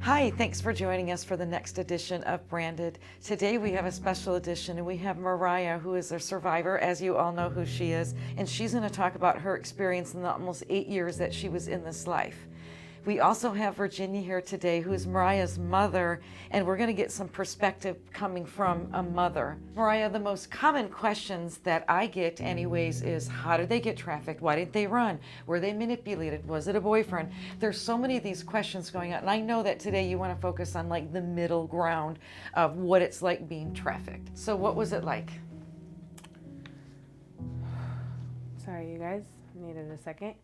Hi, thanks for joining us for the next edition of Branded. Today we have a special edition and we have Marriah, who is a survivor, as you all know who she is, and she's going to talk about her experience in the almost 8 years that she was in this life. We also have Virginia here today, who is Mariah's mother, and we're going to get some perspective coming from a mother. Marriah, the most common questions that I get anyways is, how did they get trafficked? Why did they run? Were they manipulated? Was it a boyfriend? There's so many of these questions going on, and I know that today you want to focus on like the middle ground of what it's like being trafficked. So what was it like? Sorry, you guys, needed a second.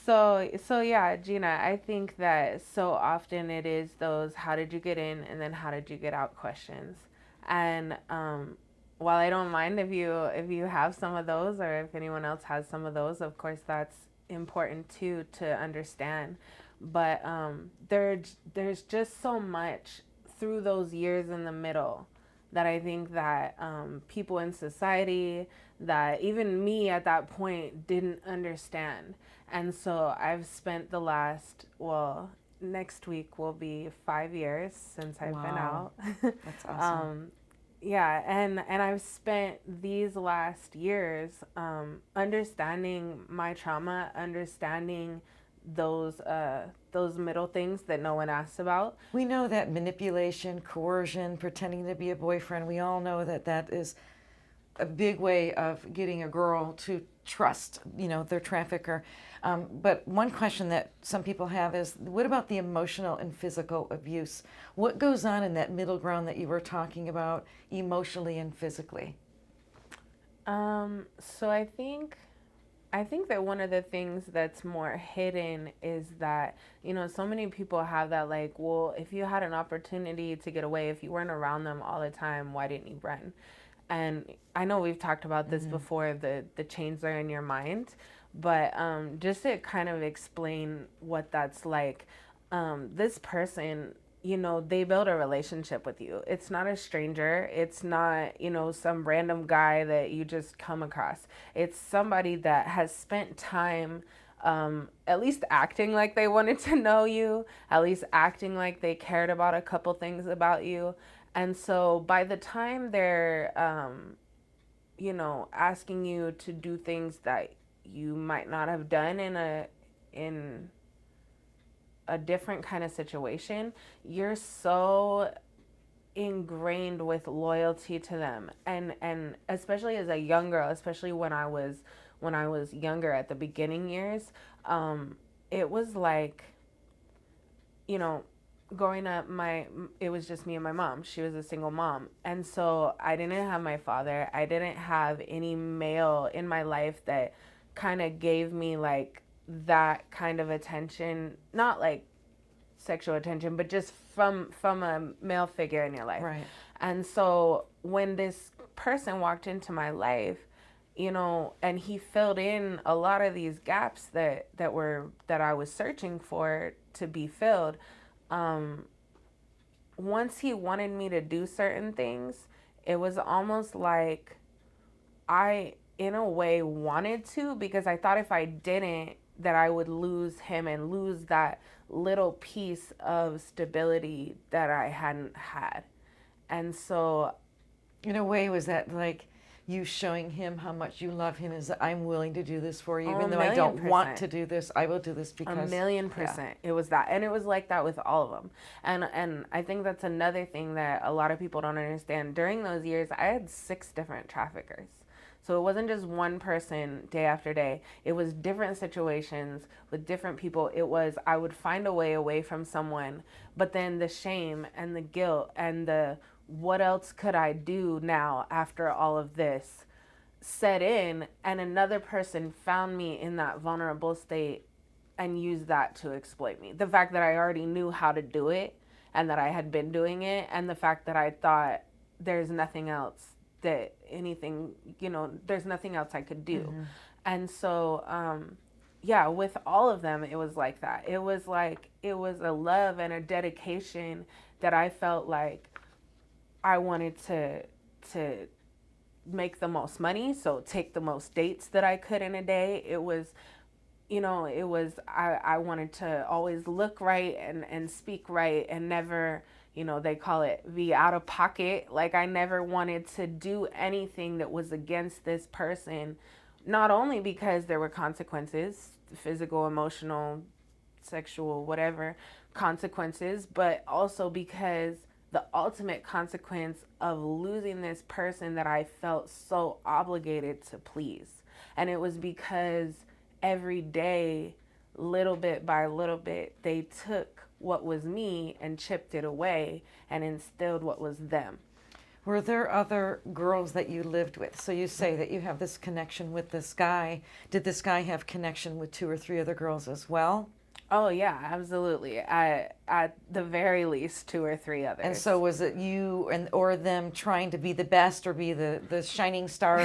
So yeah, Gina, I think that so often it is those how did you get in and then how did you get out questions. And while I don't mind if you have some of those, or if anyone else has some of those, of course that's important too to understand. But there's just so much through those years in the middle that I think that people in society, that even me at that point didn't understand. And so I've spent the last, well, next week will be 5 years since I've been out. That's awesome. Yeah, and I've spent these last years understanding my trauma, understanding those middle things that no one asks about. We know that manipulation, coercion, pretending to be a boyfriend, we all know that that is a big way of getting a girl to trust, their trafficker. But one question that some people have is, what about the emotional and physical abuse? What goes on in that middle ground that you were talking about, emotionally and physically? So I think that one of the things that's more hidden is that, so many people have that, like, well, if you had an opportunity to get away, if you weren't around them all the time, why didn't you run? And I know we've talked about this before, the chains are in your mind, but just to kind of explain what that's like, this person, they build a relationship with you. It's not a stranger. It's not, some random guy that you just come across. It's somebody that has spent time at least acting like they wanted to know you, at least acting like they cared about a couple things about you. And so by the time they're, asking you to do things that you might not have done in a different kind of situation, you're so ingrained with loyalty to them. And especially as a young girl, especially when I was younger at the beginning years, it was like, growing up, it was just me and my mom. She was a single mom. And so I didn't have my father. I didn't have any male in my life that kind of gave me like that kind of attention, not like sexual attention, but just from a male figure in your life. Right. And so when this person walked into my life, and he filled in a lot of these gaps that I was searching for to be filled. Once he wanted me to do certain things, it was almost like I, in a way, wanted to, because I thought if I didn't, that I would lose him and lose that little piece of stability that I hadn't had. And so, In a way, was that like you showing him how much you love him, is that I'm willing to do this for you, even though I don't want to do this, I will do this because... 1,000,000%. It was that. And it was like that with all of them. And I think that's another thing that a lot of people don't understand. During those years, I had 6 different traffickers. So it wasn't just one person day after day. It was different situations with different people. It was, I would find a way away from someone, but then the shame and the guilt and the what else could I do now after all of this set in, and another person found me in that vulnerable state and used that to exploit me. The fact that I already knew how to do it and that I had been doing it, and the fact that I thought there's nothing else there's nothing else I could do. And so, with all of them, it was like that. It was a love and a dedication that I felt like I wanted to make the most money, so take the most dates that I could in a day. It was, it was, I wanted to always look right and speak right and never, they call it be out of pocket. Like I never wanted to do anything that was against this person, not only because there were consequences, physical, emotional, sexual, whatever consequences, but also because the ultimate consequence of losing this person that I felt so obligated to please. And it was because every day, little bit by little bit, they took what was me and chipped it away and instilled what was them. Were there other girls that you lived with? So you say that you have this connection with this guy. Did this guy have connection with 2 or 3 other girls as well? Oh yeah, absolutely. At the very least 2 or 3 others. And so was it you or them trying to be the best or be the shining star?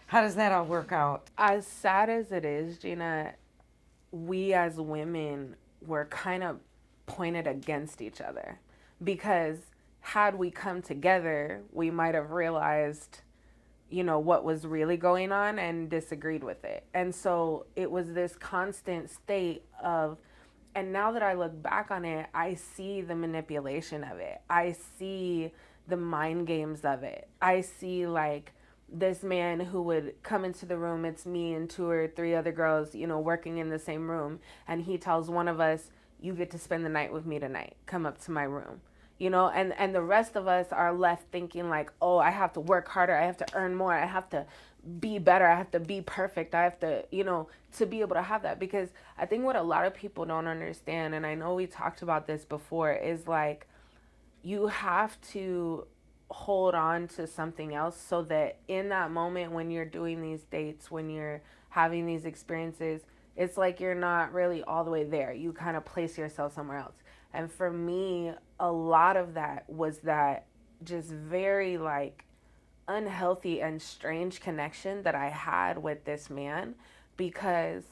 How does that all work out? As sad as it is, Gina, we as women were kind of pointed against each other, because had we come together, we might have realized, what was really going on and disagreed with it. And so it was this constant state of, and now that I look back on it, I see the manipulation of it. I see the mind games of it. I see like this man who would come into the room, it's me and 2 or 3 other girls, working in the same room. And he tells one of us, you get to spend the night with me tonight. Come up to my room. And the rest of us are left thinking like, oh, I have to work harder. I have to earn more. I have to be better. I have to be perfect. I have to, to be able to have that. Because I think what a lot of people don't understand, and I know we talked about this before, is like you have to hold on to something else so that in that moment when you're doing these dates, when you're having these experiences, it's like you're not really all the way there. You kind of place yourself somewhere else. And for me, a lot of that was that just very like unhealthy and strange connection that I had with this man, because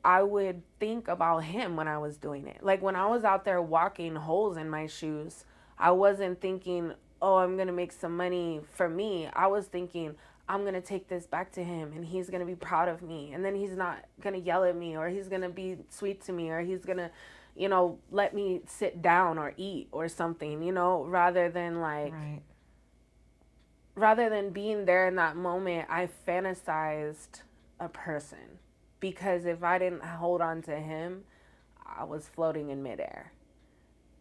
I would think about him when I was doing it. Like when I was out there walking holes in my shoes, I wasn't thinking, oh, I'm going to make some money for me. I was thinking, I'm going to take this back to him and he's going to be proud of me. And then he's not going to yell at me, or he's going to be sweet to me, or he's going to, let me sit down or eat or something, rather than like, right. Rather than being there in that moment, I fantasized a person, because if I didn't hold on to him, I was floating in midair.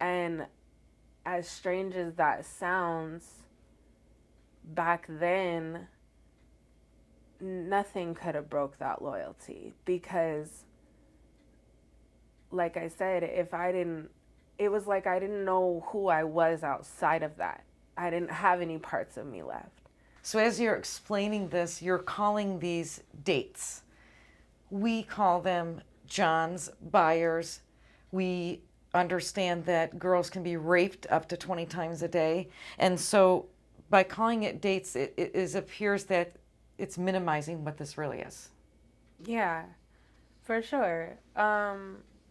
And as strange as that sounds, back then, nothing could have broke that loyalty, because like I said, it was like I didn't know who I was outside of that. I didn't have any parts of me left. So as you're explaining this, you're calling these dates. We call them John's buyers. We understand that girls can be raped up to 20 times a day. And so by calling it dates, it appears that it's minimizing what this really is. Yeah, for sure.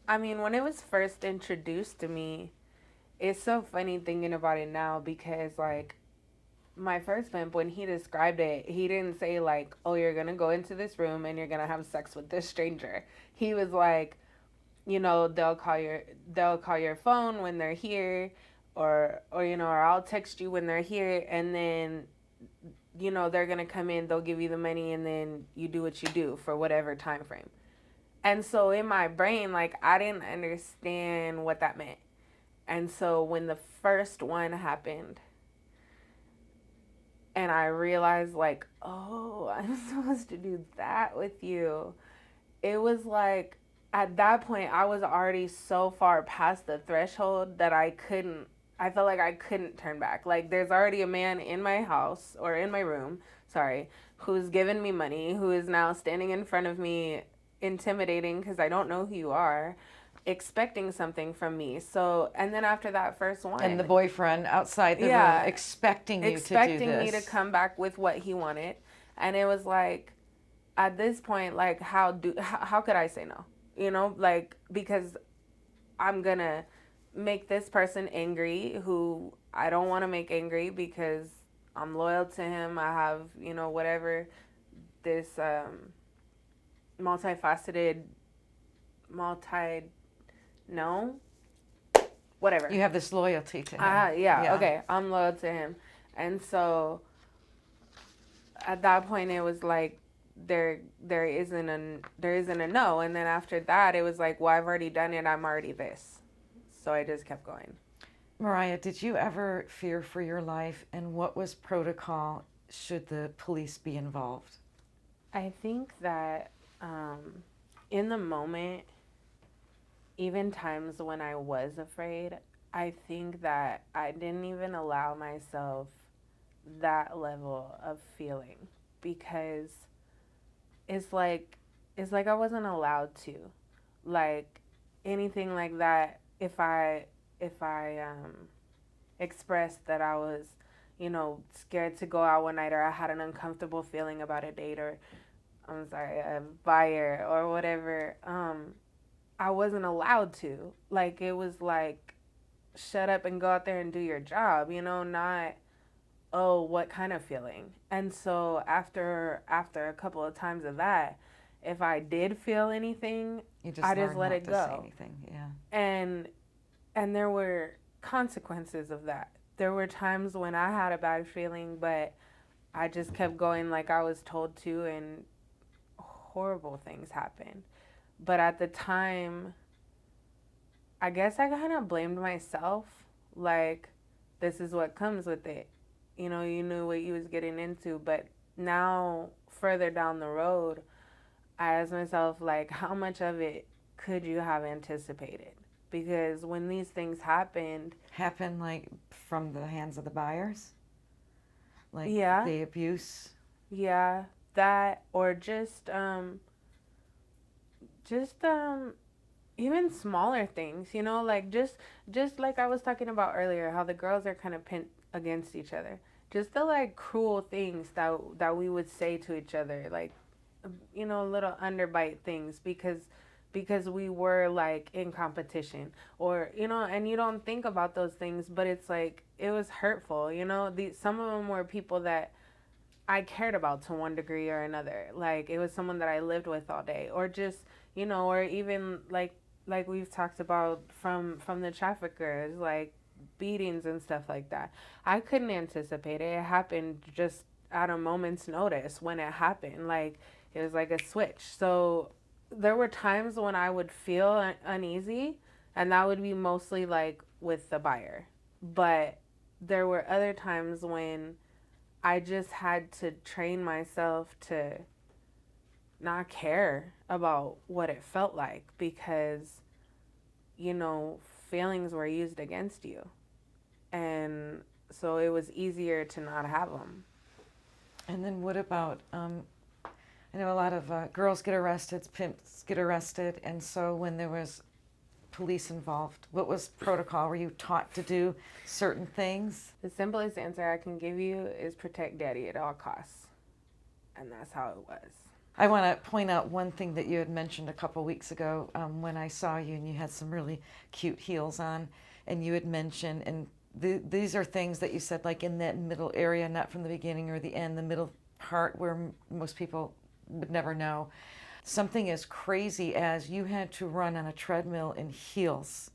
When it was first introduced to me, it's so funny thinking about it now, because like my first pimp, when he described it, he didn't say like, oh, you're gonna go into this room and you're gonna have sex with this stranger. He was like, they'll call your phone when they're here, or I'll text you when they're here, and then they're gonna come in, they'll give you the money, and then you do what you do for whatever time frame. And so in my brain, like, I didn't understand what that meant. And so when the first one happened, and I realized like, oh, I'm supposed to do that with you, it was like, at that point, I was already so far past the threshold that I felt like I couldn't turn back. Like, there's already a man in my house, or in my room, who's given me money, who is now standing in front of me, intimidating because I don't know who you are, expecting something from me. So, and then after that first one, and the boyfriend outside the room expecting you to do this. Expecting me to come back with what he wanted. And it was like, at this point, like, how could I say no? Because I'm gonna make this person angry, who I don't want to make angry, because I'm loyal to him. I have, whatever, this multifaceted no, whatever. You have this loyalty to him. Yeah, okay, I'm loyal to him. And so at that point it was like there isn't a no, and then after that it was like, well, I've already done it, I'm already this. So I just kept going. Marriah, did you ever fear for your life, and what was protocol should the police be involved? I think that in the moment, even times when I was afraid, I think that I didn't even allow myself that level of feeling, because it's like I wasn't allowed to. Like anything like that, if I expressed that I was, scared to go out one night, or I had an uncomfortable feeling about a date, or a buyer or whatever, I wasn't allowed to. Like it was like, shut up and go out there and do your job, not, oh, what kind of feeling. And so after a couple of times of that, if I did feel anything, I just let it go. Say anything. Yeah. And there were consequences of that. There were times when I had a bad feeling, but I just kept going like I was told to, and horrible things happened. But at the time, I guess I kind of blamed myself. Like, this is what comes with it. You knew what you was getting into. But now, further down the road, I asked myself, like, how much of it could you have anticipated? Because when these things happened like from the hands of the buyers? Like the abuse? Yeah, that, or just even smaller things, like just like I was talking about earlier, how the girls are kind of pinned against each other. Just the like cruel things that we would say to each other, like, little underbite things, because we were like in competition, or and you don't think about those things, but it's like it was hurtful. Some of them were people that I cared about to one degree or another. Like it was someone that I lived with all day, or just or even like we've talked about from the traffickers, like beatings and stuff like that. I couldn't anticipate it. It happened just at a moment's notice. When it happened, like it was like a switch. So there were times when I would feel uneasy, and that would be mostly like with the buyer. But there were other times when I just had to train myself to not care about what it felt like, because, feelings were used against you. And so it was easier to not have them. And then what about, I know a lot of girls get arrested, pimps get arrested, and so when there was police involved, what was protocol? Were you taught to do certain things? The simplest answer I can give you is protect daddy at all costs. And that's how it was. I want to point out one thing that you had mentioned a couple weeks ago when I saw you, and you had some really cute heels on, and you had mentioned, and these are things that you said, like in that middle area, not from the beginning or the end, the middle part where most people would never know. Something as crazy as you had to run on a treadmill in heels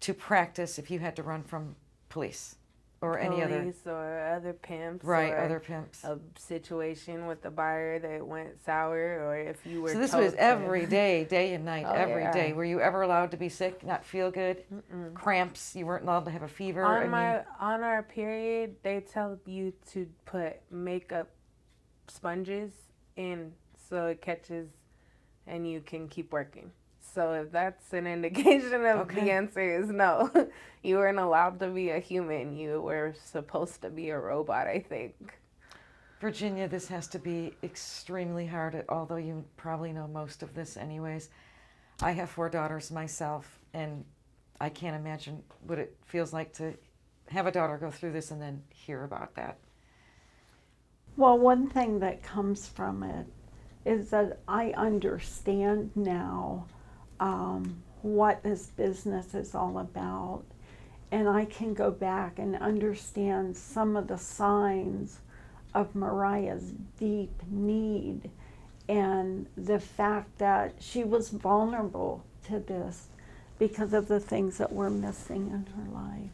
to practice if you had to run from police or any other. Police or other pimps. Right, or other pimps. A situation with the buyer that went sour, or if you were So this was every day, day and night, every day. Were you ever allowed to be sick, not feel good? Mm-mm. Cramps? You weren't allowed to have a fever? On our period, they tell you to put makeup sponges in so it catches and you can keep working. So if that's an indication of the answer is no, you weren't allowed to be a human. You were supposed to be a robot, I think. Virginia, this has to be extremely hard, although you probably know most of this anyways. I have 4 daughters myself, and I can't imagine what it feels like to have a daughter go through this and then hear about that. Well, one thing that comes from it is that I understand now what this business is all about, and I can go back and understand some of the signs of Marriah's deep need and the fact that she was vulnerable to this because of the things that were missing in her life.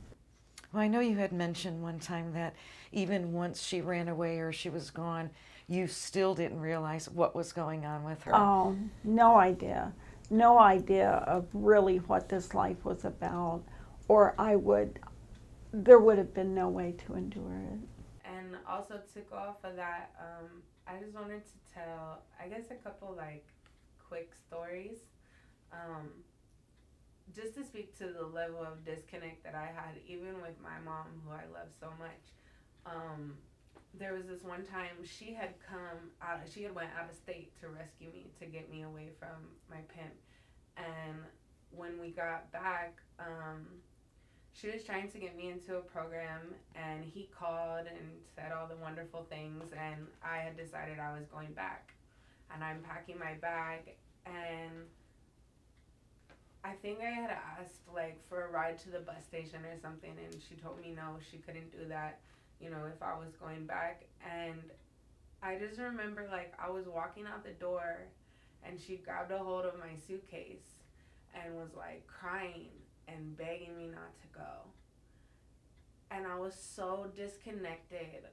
Well, I know you had mentioned one time that even once she ran away or she was gone, you still didn't realize what was going on with her. Oh, no idea. No idea of really what this life was about, or there would have been no way to endure it. And also to go off of that, I just wanted to tell, I guess, a couple like quick stories. Um, just to speak to the level of disconnect that I had, even with my mom, who I love so much. There was this one time she had went out of state to rescue me, to get me away from my pimp. And when we got back, she was trying to get me into a program, and he called and said all the wonderful things, and I had decided I was going back. And I'm packing my bag, and I think I had asked like for a ride to the bus station or something, and she told me no, she couldn't do that, if I was going back. And I just remember like I was walking out the door, and she grabbed a hold of my suitcase and was like crying and begging me not to go. And I was so disconnected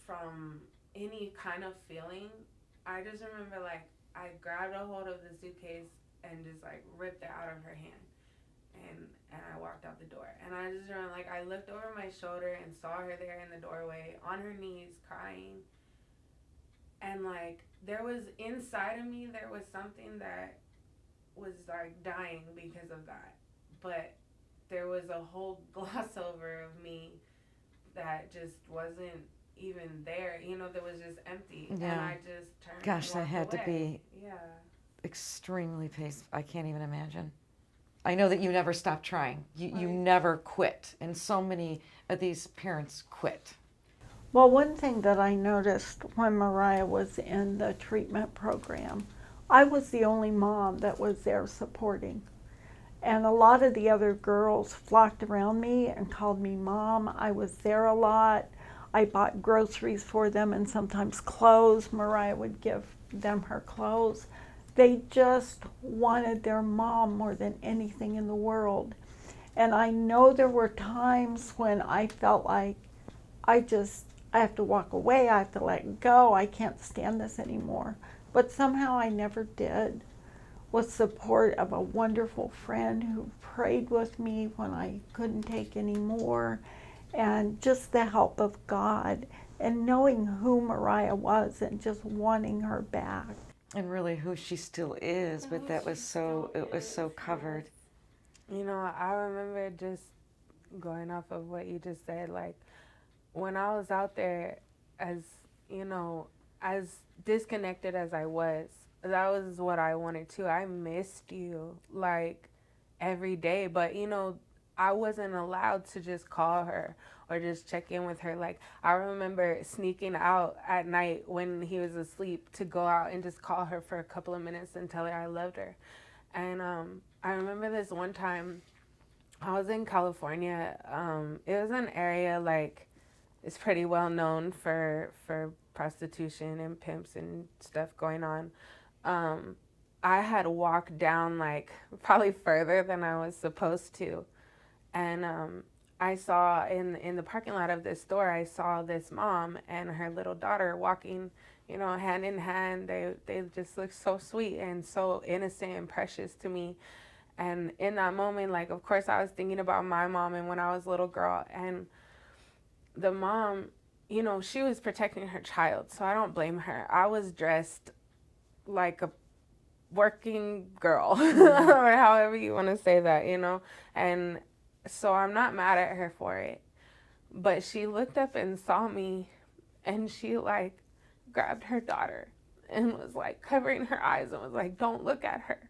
from any kind of feeling. I just remember like I grabbed a hold of the suitcase and just like ripped it out of her hand, and I walked out the door. And I just remember like I looked over my shoulder and saw her there in the doorway on her knees crying. And like there was inside of me, there was something that was like dying because of that, but there was a whole gloss over of me that just wasn't even there. There was just empty. Yeah. And I just turned. Gosh, and that walked had to away. be Yeah. extremely painful. I can't even imagine. I know that you never stopped trying. You Right. never quit. And so many of these parents quit. Well, one thing that I noticed when Marriah was in the treatment program, I was the only mom that was there supporting. And a lot of the other girls flocked around me and called me mom. I was there a lot. I bought groceries for them and sometimes clothes. Marriah would give them her clothes. They just wanted their mom more than anything in the world. And I know there were times when I felt like I have to walk away, I have to let go, I can't stand this anymore. But somehow I never did. With support of a wonderful friend who prayed with me when I couldn't take any more, and just the help of God and knowing who Marriah was and just wanting her back. And really who she still is, but it was so covered. I remember just going off of what you just said, like when I was out there, as as disconnected as I was, that was what I wanted too. I missed you like every day, but I wasn't allowed to just call her or just check in with her. Like I remember sneaking out at night when he was asleep to go out and just call her for a couple of minutes and tell her I loved her. And I remember this one time I was in California. It was an area like it's pretty well known for prostitution and pimps and stuff going on. I had walked down like probably further than I was supposed to, and I saw in the parking lot of this store, I saw this mom and her little daughter walking, hand in hand. They just looked so sweet and so innocent and precious to me. And in that moment, like of course I was thinking about my mom and when I was a little girl, and the mom, she was protecting her child, so I don't blame her. I was dressed like a working girl, or however you want to say that, and so I'm not mad at her for it. But she looked up and saw me, and she like grabbed her daughter and was like covering her eyes and was like, "Don't look at her."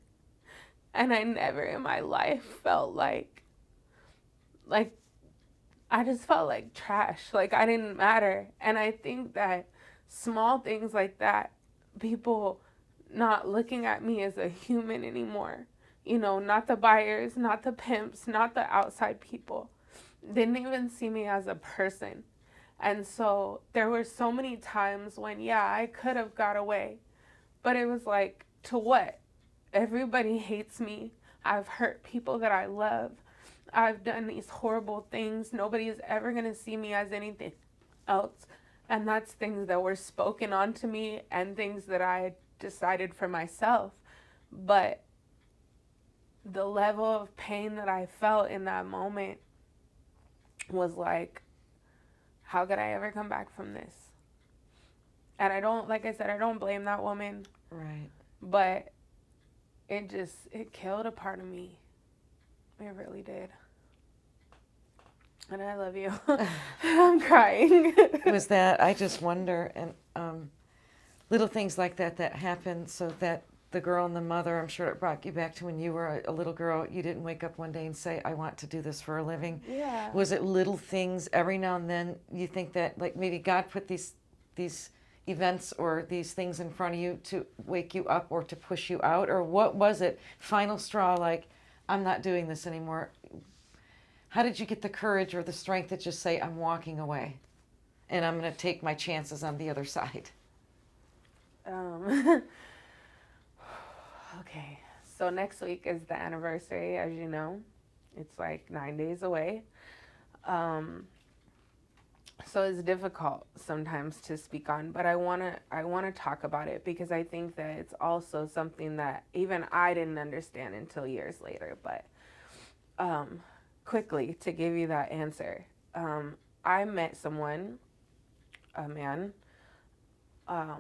And I never in my life felt like I just felt like trash, like I didn't matter. And I think that small things like that, people not looking at me as a human anymore, not the buyers, not the pimps, not the outside people, didn't even see me as a person. And so there were so many times when, yeah, I could have got away, But it was like, to what? Everybody hates me. I've hurt people that I love. I've done these horrible things. Nobody is ever going to see me as anything else. And that's things that were spoken onto me and things that I decided for myself. But the level of pain that I felt in that moment was like, how could I ever come back from this? And I don't, like I said, I don't blame that woman. Right. But it killed a part of me. It really did. And I love you. I'm crying. Was that, I just wonder, and little things like that happen, so that the girl and the mother, I'm sure it brought you back to when you were a little girl. You didn't wake up one day and say, I want to do this for a living. Yeah. Was it little things every now and then you think that, like, maybe God put these events or these things in front of you to wake you up or to push you out? Or what was it, final straw, like, I'm not doing this anymore? How did you get the courage or the strength to just say, I'm walking away and I'm going to take my chances on the other side? Okay, so next week is the anniversary, as you know. It's like 9 days away. So it's difficult sometimes to speak on, but I wanna talk about it because I think that it's also something that even I didn't understand until years later. But quickly, to give you that answer, I met someone, a man. I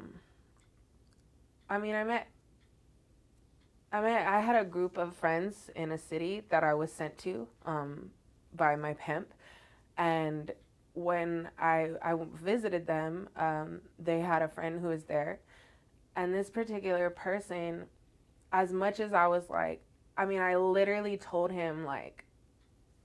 had a group of friends in a city that I was sent to by my pimp, and when I visited them, they had a friend who was there, and this particular person, as much as I was like, I literally told him, like,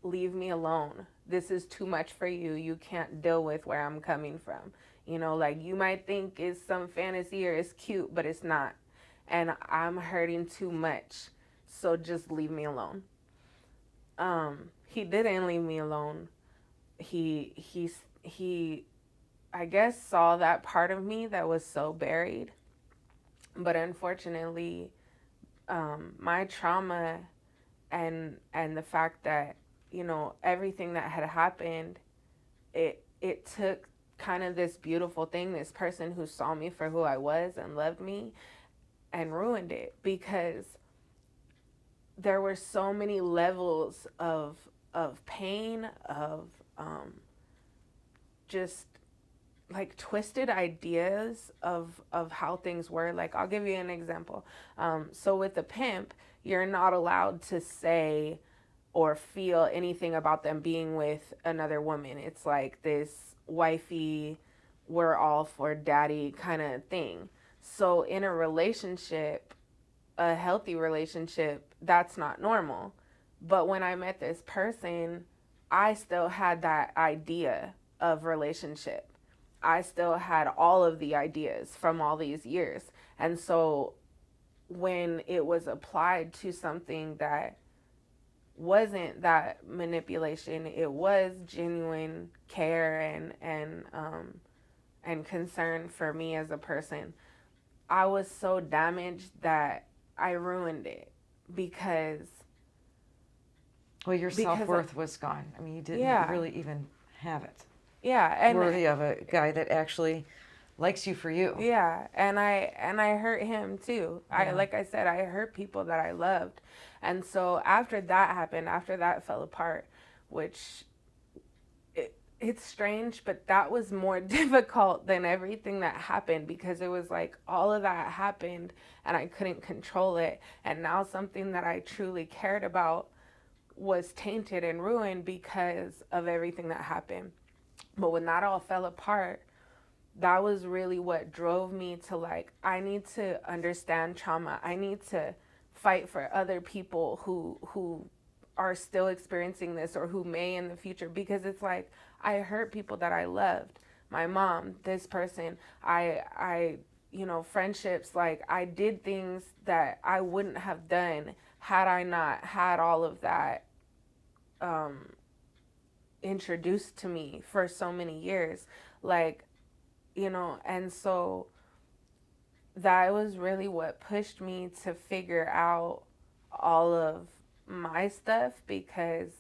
leave me alone. This is too much for you. You can't deal with where I'm coming from. You know, like, you might think it's some fantasy or it's cute, but it's not. And I'm hurting too much. So just leave me alone. He didn't leave me alone. He I guess saw that part of me that was so buried. But unfortunately, my trauma and the fact that, you know, everything that had happened, it took kind of this beautiful thing, this person who saw me for who I was and loved me, and ruined it, because there were so many levels of pain, of just like twisted ideas of how things were. Like, I'll give you an example. So with the pimp, you're not allowed to say or feel anything about them being with another woman. It's like this wifey, we're all for daddy kind of thing. So in a relationship, a healthy relationship, that's not normal. But when I met this person, I still had that idea of relationship. I still had all of the ideas from all these years. And so when it was applied to something that wasn't that manipulation, it was genuine care and concern for me as a person, I was so damaged that I ruined it because... Well, your self-worth was gone. I mean, you didn't really even have it. Yeah, and worthy of a guy that actually likes you for you. Yeah, and I hurt him too. Yeah. Like I said, I hurt people that I loved. And so after that happened, after that fell apart, which it's strange, but that was more difficult than everything that happened, because it was like all of that happened and I couldn't control it. And now something that I truly cared about was tainted and ruined because of everything that happened. But when that all fell apart, that was really what drove me to, like, I need to understand trauma. I need to fight for other people who are still experiencing this or who may in the future, because it's like I hurt people that I loved. My mom, this person, I friendships, like I did things that I wouldn't have done had I not had all of that introduced to me for so many years. Like, and so that was really what pushed me to figure out all of my stuff, because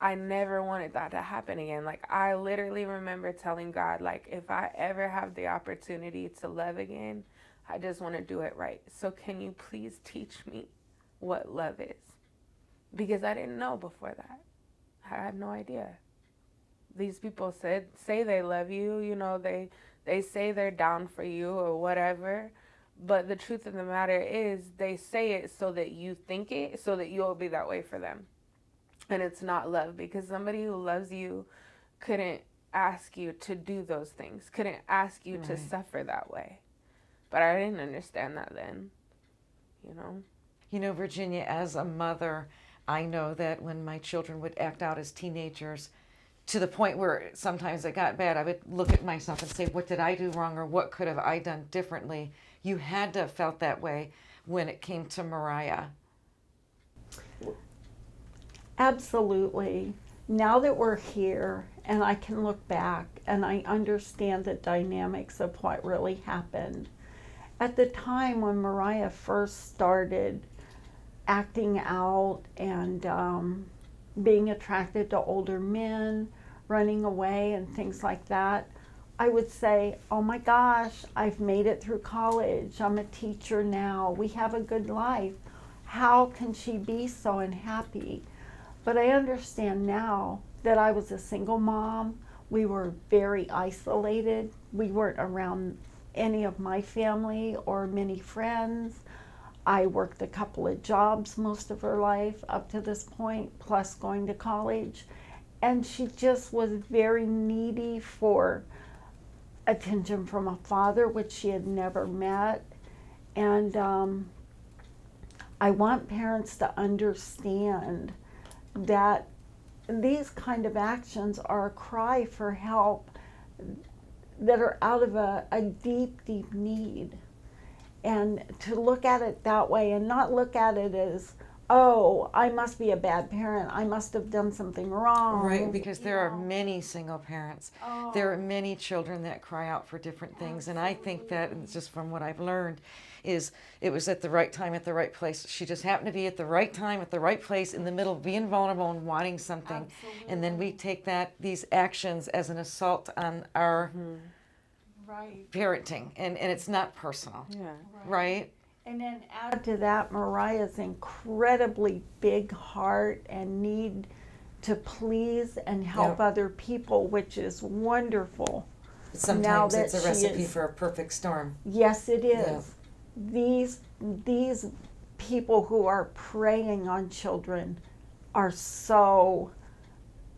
I never wanted that to happen again. Like, I literally remember telling God, like, if I ever have the opportunity to love again, I just want to do it right. So can you please teach me what love is? Because I didn't know before that. I had no idea. These people say they love you, you know, they say they're down for you or whatever. But the truth of the matter is, they say it so that you think it, so that you'll be that way for them. And it's not love, because somebody who loves you couldn't ask you to do those things, couldn't ask you to suffer that way. But I didn't understand that then, you know. You know, Virginia, as a mother, I know that when my children would act out as teenagers, to the point where sometimes it got bad, I would look at myself and say, what did I do wrong, or what could have I done differently? You had to have felt that way when it came to Marriah. Absolutely. Now that we're here and I can look back and I understand the dynamics of what really happened. At the time when Marriah first started acting out and being attracted to older men, running away and things like that, I would say, oh my gosh, I've made it through college. I'm a teacher now. We have a good life. How can she be so unhappy? But I understand now that I was a single mom. We were very isolated. We weren't around any of my family or many friends. I worked a couple of jobs most of her life up to this point, plus going to college. And she just was very needy for attention from a father, which she had never met. And I want parents to understand that these kind of actions are a cry for help that are out of a deep, deep need. And to look at it that way and not look at it as, oh, I must be a bad parent. I must have done something wrong. Right, because there are many single parents. Oh. There are many children that cry out for different things. And I think that, and just from what I've learned, is it was at the right time, at the right place. She just happened to be at the right time, at the right place, in the middle of being vulnerable and wanting something. Absolutely. And then we take these actions as an assault on our Right. parenting. And it's not personal, Yeah. right? And then add to that Mariah's incredibly big heart and need to please and help Yep. other people, which is wonderful. Sometimes Now it's that a she recipe is- for a perfect storm. Yes, it is. Yeah. These people who are preying on children are so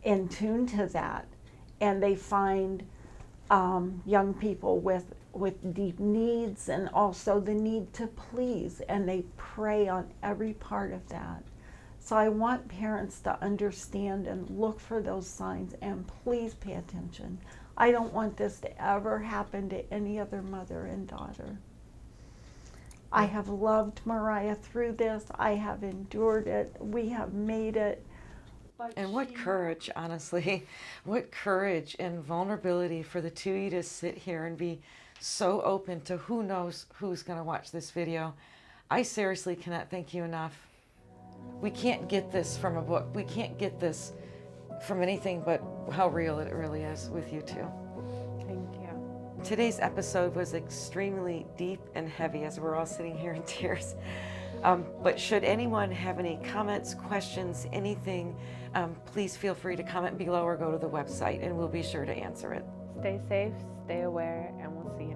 in tune to that, and they find young people with deep needs and also the need to please, and they prey on every part of that. So I want parents to understand and look for those signs and please pay attention. I don't want this to ever happen to any other mother and daughter. I have loved Marriah through this. I have endured it. We have made it. But And what she- courage, honestly, what courage and vulnerability for the two of you to sit here and be so open to who knows who's going to watch this video. I seriously cannot thank you enough. We can't get this from a book. We can't get this from anything but how real it really is with you two. Thank you. Today's episode was extremely deep and heavy as we're all sitting here in tears. But should anyone have any comments, questions, anything, please feel free to comment below or go to the website and we'll be sure to answer it. Stay safe, stay aware, and we'll see you